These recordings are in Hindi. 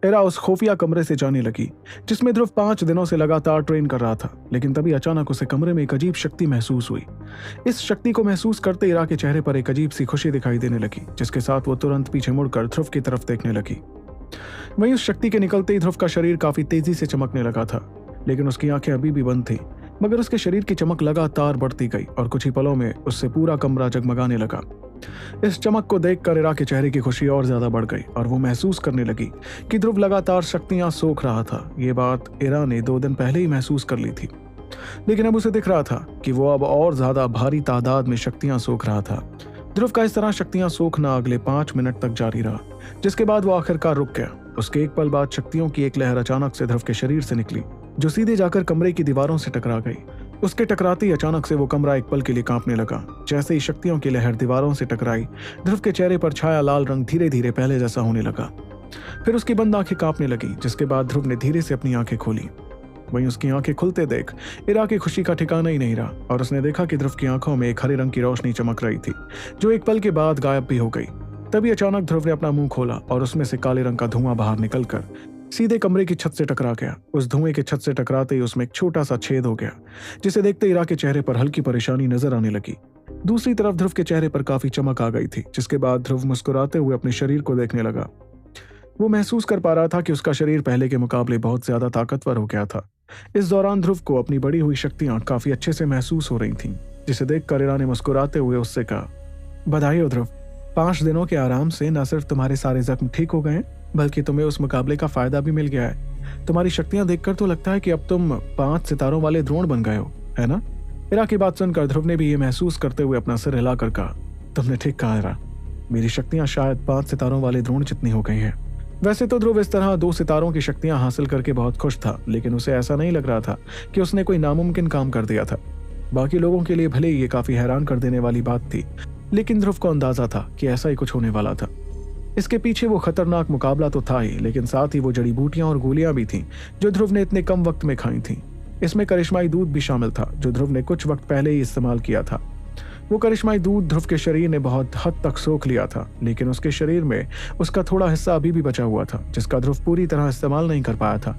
एरा उस खुफिया कमरे से जाने लगी जिसमें ध्रुव 5 दिनों से लगातार ट्रेन कर रहा था, लेकिन तभी अचानक उसे कमरे में एक अजीब शक्ति महसूस हुई। इस शक्ति को महसूस करते इरा के चेहरे पर एक अजीब सी खुशी दिखाई देने लगी, जिसके साथ वो तुरंत पीछे मुड़कर ध्रुव की तरफ देखने लगी। वहीं उस शक्ति के निकलते ही ध्रुव का शरीर काफी तेजी से चमकने लगा था, लेकिन उसकी आंखें अभी भी बंद थी। मगर उसके शरीर की चमक लगातार बढ़ती गई और कुछ ही पलों में उससे पूरा कमरा जगमगाने लगा। इस चमक को देखकर इरा के चेहरे की खुशी और ज्यादा बढ़ गई और वो महसूस करने लगी कि ध्रुव लगातार शक्तियां सोख रहा था। ये बात इरा ने 2 दिन पहले ही महसूस कर ली थी, लेकिन अब उसे दिख रहा था कि वो अब और ज्यादा भारी तादाद में शक्तियां सोख रहा था। ध्रुव का इस तरह शक्तियां सोखना अगले 5 मिनट तक जारी रहा, जिसके बाद वो आखिरकार रुक गया। उसके एक पल बाद शक्तियों की एक लहर अचानक से ध्रुव के शरीर से निकली, जो सीधे जाकर कमरे की दीवारों से टकरा गई। उसके टकराते ही अचानक से वो कमरा एक पल के लिए कांपने लगा। जैसे ही शक्तियों की लहर दीवारों से टकराई, ध्रुव के चेहरे पर छाया लाल रंग धीरे धीरे पहले जैसा होने लगा। फिर उसकी बंद आंखें कांपने लगी, जिसके बाद ध्रुव ने धीरे से अपनी आंखें खोली। वहीं उसकी आंखें खुलते देख इरा की खुशी का ठिकाना ही नहीं रहा और उसने देखा कि ध्रुव की आंखों में एक हरे रंग की रोशनी चमक रही थी, जो एक पल के बाद गायब भी हो गई। तभी अचानक ध्रुव ने अपना मुंह खोला और उसमें से काले रंग का धुआं बाहर निकलकर सीधे कमरे की छत से टकरा गया। उस धुएं के छत से टकराते ही उसमें एक छोटा सा छेद हो गया, जिसे देखते इरा के चेहरे पर हल्की परेशानी नजर आने लगी। दूसरी तरफ ध्रुव के चेहरे पर काफी चमक आ गई थी, जिसके बाद ध्रुव मुस्कुराते हुए अपने शरीर को देखने लगा। वो महसूस कर पा रहा था कि उसका शरीर पहले के मुकाबले बहुत ज्यादा ताकतवर हो गया था। इस दौरान ध्रुव को अपनी बढ़ी हुई शक्तियां काफी अच्छे से महसूस हो रही थीं, जिसे देखकर इरा ने मुस्कुराते हुए उससे कहा, बधाई हो ध्रुव, 5 दिनों के आराम से न सिर्फ तुम्हारे सारे जख्म ठीक हो गए हैं, बल्कि तुम्हें उस मुकाबले का फायदा भी मिल गया है। तुम्हारी शक्तियां देखकर तो लगता है कि अब तुम 5 सितारों वाले द्रोण बन गए हो, है ना? इरा की बात सुनकर ध्रुव ने भी ये महसूस करते हुए अपना सिर हिलाकर कहा, तुमने ठीक कहा इरा, मेरी शक्तियां शायद 5 सितारों वाले द्रोण जितनी हो गई हैं। वैसे तो ध्रुव इस तरह 2 सितारों की शक्तियां हासिल करके बहुत खुश था, लेकिन उसे ऐसा नहीं लग रहा था कि उसने कोई नामुमकिन काम कर दिया था। बाकी लोगों के लिए भले ही ये काफी हैरान कर देने वाली बात थी, लेकिन ध्रुव को अंदाजा था कि ऐसा ही कुछ होने वाला था। इसके पीछे वो खतरनाक मुकाबला तो था ही, लेकिन साथ ही वो जड़ी बूटियां और गोलियां भी थीं जो ध्रुव ने इतने कम वक्त में खाई थीं। इसमें करिश्माई दूध भी शामिल था, जो ध्रुव ने कुछ वक्त पहले ही इस्तेमाल किया था। वो करिश्माई दूध ध्रुव के शरीर ने बहुत हद तक सोख लिया था, लेकिन उसके शरीर में उसका थोड़ा हिस्सा अभी भी बचा हुआ था, जिसका ध्रुव पूरी तरह इस्तेमाल नहीं कर पाया था।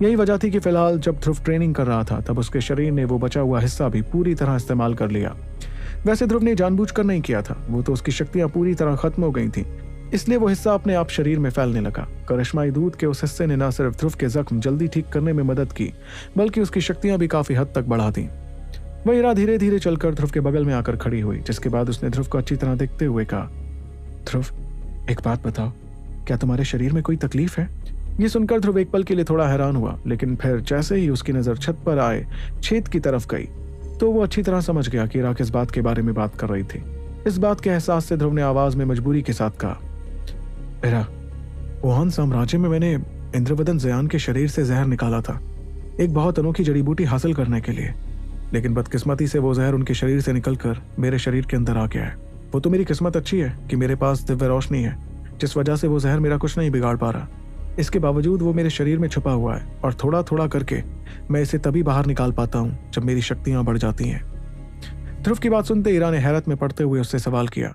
यही वजह थी कि फिलहाल जब ध्रुव ट्रेनिंग कर रहा था, तब उसके शरीर ने वो बचा हुआ हिस्सा भी पूरी तरह इस्तेमाल कर लिया। वैसे ध्रुव ने जानबूझकर नहीं किया था, वो तो उसकी शक्तियां पूरी तरह खत्म हो गई थीं, इसलिए वो हिस्सा अपने आप शरीर में फैलने लगा। करिश्माई दूध के उस हिस्से ने न सिर्फ ध्रुव के जख्म जल्दी ठीक करने में मदद की, बल्कि उसकी शक्तियां भी काफी हद तक बढ़ा दी। वह इरा धीरे धीरे चलकर ध्रुव के बगल में आकर खड़ी हुई, जिसके बाद उसने ध्रुव को अच्छी तरह देखते हुए कहा, ध्रुव, एक बात बताओ, क्या तुम्हारे शरीर में कोई तकलीफ है? ये सुनकर ध्रुव एक पल के लिए थोड़ा हैरान हुआ, लेकिन फिर जैसे ही उसकी नजर छत पर आए छेद की तरफ गई, तो वो अच्छी तरह समझ गया कि इरा किस बात के बारे में बात कर रही थी। इस बात के एहसास से ध्रुव ने आवाज में मजबूरी के साथ कहा, इरा, वुहान साम्राज्य में मैंने इंद्रवदन जयान के शरीर से जहर निकाला था, एक बहुत अनोखी जड़ी बूटी हासिल करने के लिए, लेकिन बदकिस्मती से वो जहर उनके शरीर से निकलकर मेरे शरीर के अंदर आ गया है। वो तो मेरी किस्मत अच्छी है कि मेरे पास दिव्य रोशनी है, जिस वजह से वो जहर मेरा कुछ नहीं बिगाड़ पा रहा। इसके बावजूद वो मेरे शरीर में छुपा हुआ है और थोड़ा थोड़ा करके मैं इसे तभी बाहर निकाल पाता हूँ जब मेरी शक्तियां बढ़ जाती हैं। ध्रुव की बात सुनते इरा ने हैरत में पड़ते हुए उससे सवाल किया,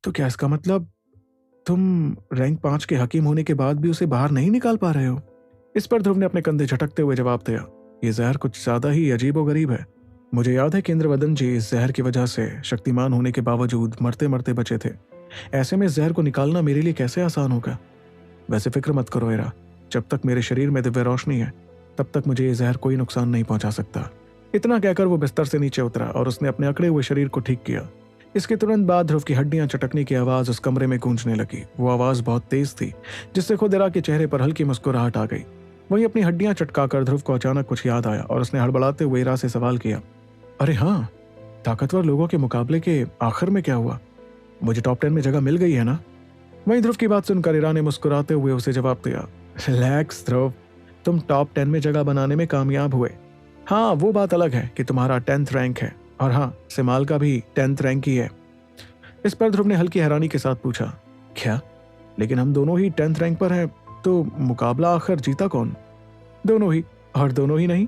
तो क्या इसका मतलब तुम रैंक 5 के हकीम होने के बाद भी उसे बाहर नहीं निकाल पा रहे हो? इस पर ध्रुव ने अपने कंधे झटकते हुए जवाब दिया, ये जहर कुछ ज्यादा ही अजीबोगरीब है। मुझे याद है कि इंद्रवदन जी इस जहर की वजह से शक्तिमान होने के बावजूद मरते मरते बचे थे। ऐसे में इस जहर को निकालना मेरे लिए कैसे आसान होगा? वैसे फिक्र मत करो इरा, जब तक मेरे शरीर में दिव्य रोशनी है, तब तक मुझे ये जहर कोई नुकसान नहीं पहुंचा सकता। इतना कहकर वो बिस्तर से नीचे उतरा और उसने अपने अकड़े हुए शरीर को ठीक किया। इसके तुरंत बाद ध्रुव की हड्डियां चटकने की आवाज उस कमरे में गूंजने लगी। वो आवाज बहुत तेज थी, जिससे खुद इरा के चेहरे पर हल्की मुस्कुराहट आ गई। वहीं अपनी हड्डियां चटकाकर ध्रुव को अचानक कुछ याद आया और उसने हड़बड़ाते हुए इरा से सवाल किया, अरे हाँ, ताकतवर लोगों के मुकाबले के आखिर में क्या हुआ? मुझे टॉप 10 में जगह मिल गई है ना? वहीं ध्रुव की बात सुनकर इरा ने मुस्कुराते हुए उसे जवाब दिया, रिलैक्स ध्रुव, तुम टॉप 10 में जगह बनाने में कामयाब हुए। हाँ, वो बात अलग है कि तुम्हारा 10th रैंक है, और हाँ, सिमाल का भी 10th रैंक ही है। इस पर ध्रुव ने हल्की हैरानी के साथ पूछा, क्या? लेकिन हम दोनों ही 10th रैंक पर हैं, तो मुकाबला आखिर जीता कौन? दोनों ही, और दोनों ही नहीं,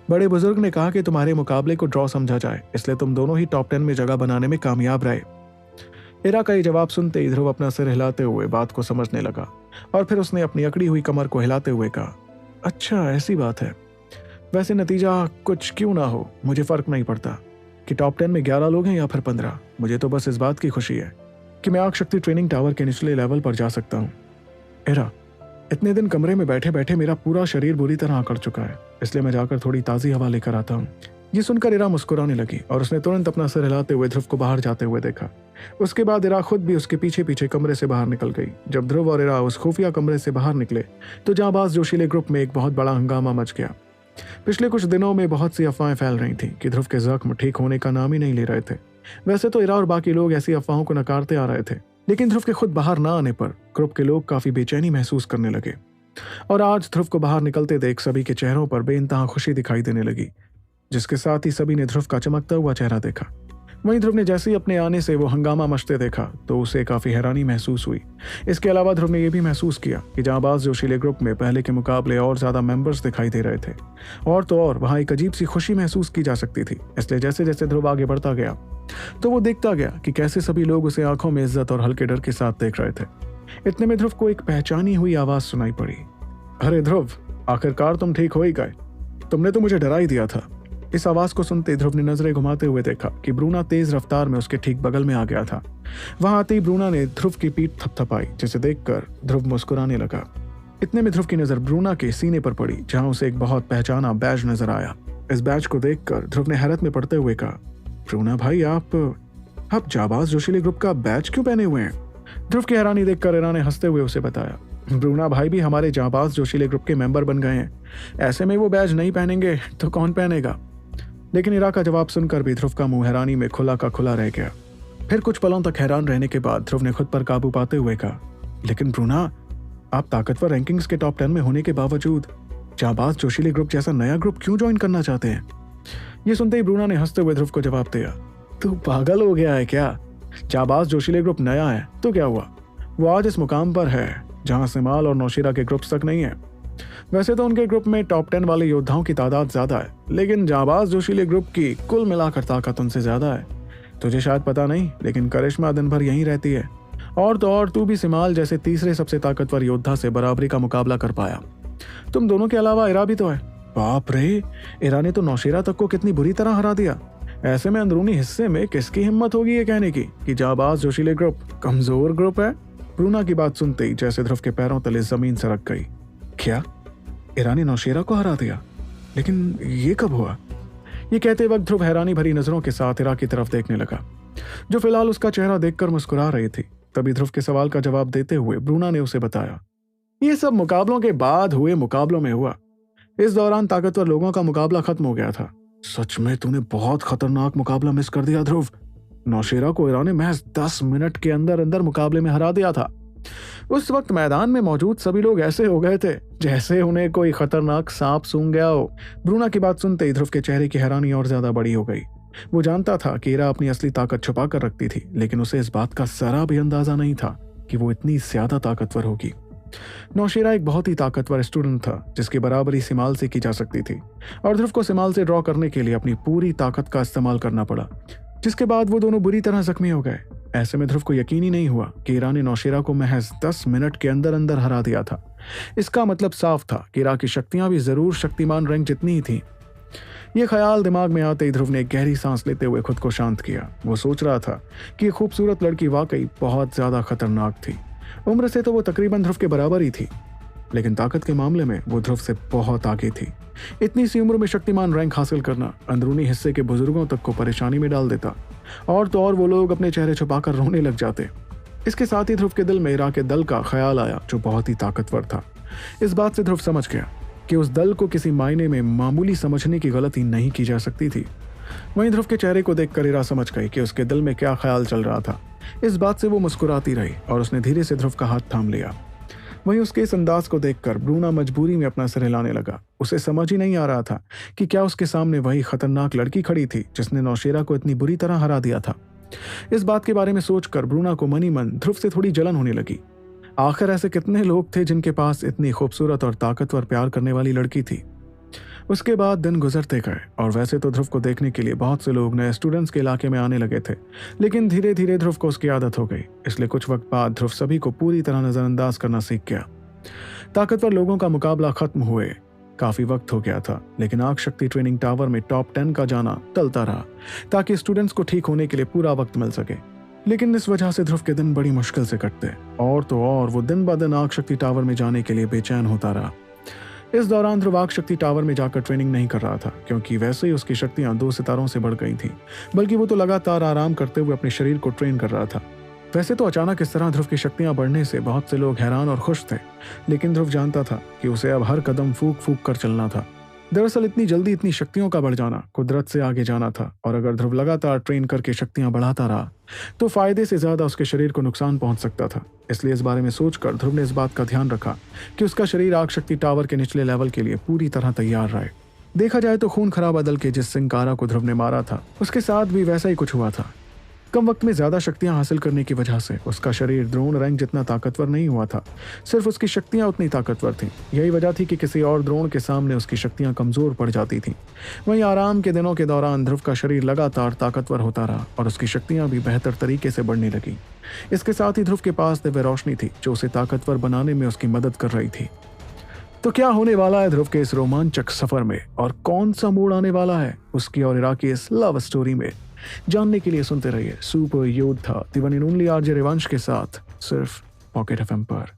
बड़े बुजुर्ग ने कहा कि तुम्हारे मुकाबले को ड्रॉ समझा जाए, इसलिए तुम दोनों ही टॉप 10 में जगह बनाने में कामयाब रहे। इरा का ये जवाब सुनते ही ध्रुव अपना सिर हिलाते हुए बात को समझने लगा और फिर उसने अपनी अकड़ी हुई कमर को हिलाते हुए कहा, अच्छा ऐसी बात है। वैसे नतीजा कुछ क्यों ना हो, मुझे फर्क नहीं पड़ता कि टॉप 10 में 11 लोग हैं या फिर 15। मुझे तो बस इस बात की खुशी है कि मैं आग शक्ति ट्रेनिंग टावर के निचले लेवल पर जा सकता हूँ। इरा, इतने दिन कमरे में बैठे बैठे मेरा पूरा शरीर बुरी तरह आकड़ चुका है, इसलिए मैं जाकर थोड़ी ताज़ी हवा लेकर आता हूँ। ये सुनकर इरा मुस्कुराने लगी और उसने तुरंत अपना सिर हिलाते हुए ध्रुव को बाहर जाते हुए देखा। उसके बाद इरा खुद भी उसके पीछे पीछे कमरे से बाहर निकल गई। जब ध्रुव और इरा उस खुफिया कमरे से बाहर निकले तो जांबाज जोशीले ग्रुप में एक बहुत बड़ा हंगामा मच गया। पिछले कुछ दिनों में बहुत सी अफवाहें फैल रही थी कि ध्रुव के जख्म ठीक होने का नाम ही नहीं ले रहे थे। वैसे तो इरा और बाकी लोग ऐसी अफवाहों को नकारते आ रहे थे, लेकिन ध्रुव के खुद बाहर ना आने पर ग्रुप के लोग काफी बेचैनी महसूस करने लगे। और आज ध्रुव को बाहर निकलते देख सभी के चेहरों पर बेइंतहा खुशी दिखाई देने लगी, जिसके साथ ही सभी ने ध्रुव का चमकता हुआ चेहरा देखा। वहीं ध्रुव ने जैसे ही अपने आने से वो हंगामा मचते देखा तो उसे काफी हैरानी महसूस हुई। इसके अलावा ध्रुव ने यह भी महसूस किया कि जांबाज जोशीले ग्रुप में पहले के मुकाबले और ज्यादा मेंबर्स दिखाई दे रहे थे, और तो और वहां एक अजीब सी खुशी महसूस की जा सकती थी। इसलिए जैसे जैसे ध्रुव आगे बढ़ता गया तो वो देखता गया कि कैसे सभी लोग उसे आंखों में इज्जत और हल्के डर के साथ देख रहे थे। इतने में ध्रुव को एक पहचानी हुई आवाज सुनाई पड़ी, अरे ध्रुव, आखिरकार तुम ठीक हो ही गए, तुमने तो मुझे डरा ही दिया था। इस आवाज को सुनते ध्रुव ने नजरें घुमाते हुए देखा कि ब्रूना तेज रफ्तार में उसके ठीक बगल में आ गया था। वहां आते ही ब्रूना ने ध्रुव की पीठ थपथपाई, जिसे देखकर ध्रुव मुस्कुराने लगा। इतने में ध्रुव की नजर ब्रूना के सीने पर पड़ी, जहां उसे एक बहुत पहचाना बैज नजर आया। इस बैज को देखकर ध्रुव ने हैरत में पड़ते हुए कहा, ब्रूना भाई, आप जांबाज जोशीले ग्रुप का बैज क्यों पहने हुए हैं? ध्रुव की हैरानी देखकर इरा ने हंसते हुए उसे बताया, ब्रूना भाई भी हमारे जांबाज जोशीले ग्रुप के मेंबर बन गए हैं, ऐसे में वो बैज नहीं पहनेंगे तो कौन पहनेगा? लेकिन इरा का जवाब सुनकर भी ध्रुव का मुंह हैरानी में खुला का खुला रह गया। फिर कुछ पलों तक हैरान रहने के बाद ध्रुव ने खुद पर काबू पाते हुए कहा, लेकिन ब्रूना, आप ताकतवर रैंकिंग्स के टॉप 10 में होने के बावजूद जांबाज जोशीले ग्रुप जैसा नया ग्रुप क्यों ज्वाइन करना चाहते हैं? ये सुनते ही ब्रूना ने हंसते हुए ध्रुव को जवाब दिया, तू पागल हो गया है क्या? जांबाज जोशीले ग्रुप नया है तो क्या हुआ, वो आज इस मुकाम पर है जहां सिमाल और नौशीरा के ग्रुप्स तक नहीं है। वैसे तो उनके ग्रुप में टॉप 10 वाले योद्धाओं की तादाद ज्यादा है, लेकिन जांबाज जोशीले ग्रुप की कुल मिलाकर ताकत उनसे ज्यादा है। तुझे शायद पता नहीं, लेकिन करिश्मा दिन भर यहीं रहती है, और तो और तू भी सिमाल जैसे तीसरे सबसे ताकतवर योद्धा से बराबरी का मुकाबला कर पाया। तुम दोनों के अलावा इरा भी तो है। बाप रे, इरा ने तो नौशीरा तक को कितनी बुरी तरह हरा दिया। ऐसे में अंदरूनी हिस्से में किसकी हिम्मत होगी ये कहने की कि जांबाज जोशीले ग्रुप कमजोर ग्रुप है? ब्रूना की बात सुनते ही जैसे ध्रुव के पैरों तले जमीन सरक गई। क्या इरा ने नौशीरा को हरा दिया? लेकिन ये कब हुआ? ये कहते वक्त ध्रुव हैरानी भरी नजरों के साथ इरा की तरफ देखने लगा, जो फिलहाल उसका चेहरा देखकर मुस्कुरा रही थी। तभी ध्रुव के सवाल का जवाब देते हुए ब्रूना ने उसे बताया, ये सब मुकाबलों के बाद हुए मुकाबलों में हुआ। इस दौरान ताकतवर लोगों का मुकाबला खत्म हो गया था। सच में तूने बहुत खतरनाक मुकाबला मिस कर दिया ध्रुव। नौशीरा को इरा ने महज 10 मिनट के अंदर अंदर मुकाबले में हरा दिया था। उस वक्त मैदान में मौजूद सभी लोग ऐसे हो गए थे जैसे उन्हें कोई खतरनाक सांप सूंघ गया हो। ब्रूना की बात सुनते ही ध्रुव के चेहरे की हैरानी और ज्यादा बड़ी हो गई। वो जानता था कि इरा अपनी असली ताकत छुपा कर रखती थी, लेकिन उसे इस बात का जरा भी अंदाजा नहीं था कि वो इतनी ज्यादा ताकतवर होगी। नौशीरा एक बहुत ही ताकतवर स्टूडेंट था, जिसकी बराबरी सिमाल से की जा सकती थी, और ध्रुव को सिमाल से ड्रॉ करने के लिए अपनी पूरी ताकत का इस्तेमाल करना पड़ा, जिसके बाद वो दोनों बुरी तरह जख्मी हो गए। ऐसे में ध्रुव को यकीन ही नहीं हुआ कि इरा ने नौशीरा को महज 10 मिनट के अंदर अंदर हरा दिया था। इसका मतलब साफ था कि इरा की शक्तियां भी जरूर शक्तिमान रैंक जितनी ही थी। ये ख्याल दिमाग में आते ही ध्रुव ने एक गहरी सांस लेते हुए खुद को शांत किया। वो सोच रहा था कि ये खूबसूरत लड़की वाकई बहुत ज्यादा खतरनाक थी। उम्र से तो वो तकरीबन ध्रुव के बराबर ही थी, लेकिन ताकत के मामले में वो ध्रुव से बहुत आगे थी। इतनी सी उम्र में शक्तिमान रैंक हासिल करना अंदरूनी हिस्से के बुजुर्गों तक को परेशानी में डाल देता, और तो और वो लोग अपने चेहरे छुपाकर रोने लग जाते। इसके साथ ही ध्रुव के दिल में इरा के दल का ख्याल आया, जो बहुत ही ताकतवर था। इस बात से ध्रुव समझ गया कि उस दल को किसी मायने में मामूली समझने की गलती नहीं की जा सकती थी। वहीं ध्रुव के चेहरे को देखकर इरा समझ गई कि उसके दिल में क्या ख्याल चल रहा था। इस बात से वो मुस्कुराती रही और उसने धीरे से ध्रुव का हाथ थाम लिया। वहीं उसके इस अंदाज को देखकर ब्रूना मजबूरी में अपना सिर हिलाने लगा। उसे समझ ही नहीं आ रहा था कि क्या उसके सामने वही खतरनाक लड़की खड़ी थी जिसने नौशीरा को इतनी बुरी तरह हरा दिया था। इस बात के बारे में सोचकर ब्रूना को मनी मन ध्रुव से थोड़ी जलन होने लगी। आखिर ऐसे कितने लोग थे जिनके पास इतनी खूबसूरत और ताकतवर प्यार करने वाली लड़की थी। उसके बाद दिन गुजरते गए और वैसे तो ध्रुव को देखने के लिए बहुत से लोग नए स्टूडेंट्स के इलाके में आने लगे थे, लेकिन धीरे धीरे ध्रुव को उसकी आदत हो गई। इसलिए कुछ वक्त बाद ध्रुव सभी को पूरी तरह नजरअंदाज करना सीख गया। ताकतवर लोगों का मुकाबला खत्म हुए काफी वक्त हो गया था, लेकिन आग शक्ति ट्रेनिंग टावर में टॉप 10 का जाना टलता रहा ताकि स्टूडेंट्स को ठीक होने के लिए पूरा वक्त मिल सके। लेकिन इस वजह से ध्रुव के दिन बड़ी मुश्किल से कटते और तो और वो दिन ब दिन आग शक्ति टावर में जाने के लिए बेचैन होता रहा। इस दौरान ध्रुव आग शक्ति टावर में जाकर ट्रेनिंग नहीं कर रहा था, क्योंकि वैसे ही उसकी शक्तियां 2 सितारों से बढ़ गई थी, बल्कि वो तो लगातार आराम करते हुए अपने शरीर को ट्रेन कर रहा था। वैसे तो अचानक इस तरह ध्रुव की शक्तियां बढ़ने से बहुत से लोग हैरान और खुश थे, लेकिन ध्रुव जानता था कि उसे अब हर कदम फूंक फूंक कर चलना था। दरअसल इतनी जल्दी इतनी शक्तियों का बढ़ जाना कुदरत से आगे जाना था, और अगर ध्रुव लगातार ट्रेन करके शक्तियां बढ़ाता रहा तो फायदे से ज्यादा उसके शरीर को नुकसान पहुंच सकता था। इसलिए इस बारे में सोचकर ध्रुव ने इस बात का ध्यान रखा कि उसका शरीर आग शक्ति टावर के निचले लेवल के लिए पूरी तरह तैयार रहे। देखा जाए तो खून खराबा दल के जिस सिंकारा को ध्रुव ने मारा था, उसके साथ भी वैसा ही कुछ हुआ था। कम वक्त में ज्यादा शक्तियां हासिल करने की वजह से उसका शरीर द्रोण रैंक जितना ताकतवर नहीं हुआ था, सिर्फ उसकी शक्तियां उतनी ताकतवर थीं। यही वजह थी कि किसी और द्रोण के सामने उसकी शक्तियां कमजोर पड़ जाती थीं। वहीं आराम के दिनों के दौरान ध्रुव का शरीर लगातार ताकतवर होता रहा और उसकी शक्तियां भी बेहतर तरीके से बढ़ने लगी। इसके साथ ही ध्रुव के पास दिव्य रोशनी थी जो उसे ताकतवर बनाने में उसकी मदद कर रही थी। तो क्या होने वाला है ध्रुव के इस रोमांचक सफर में, और कौन सा मोड़ आने वाला है उसकी और इरा की इस लव स्टोरी में, जानने के लिए सुनते रहिए सुपर योद्धा दी वन एंड ओनली आरजे रिवंश के साथ, सिर्फ पॉकेट एफएम पर।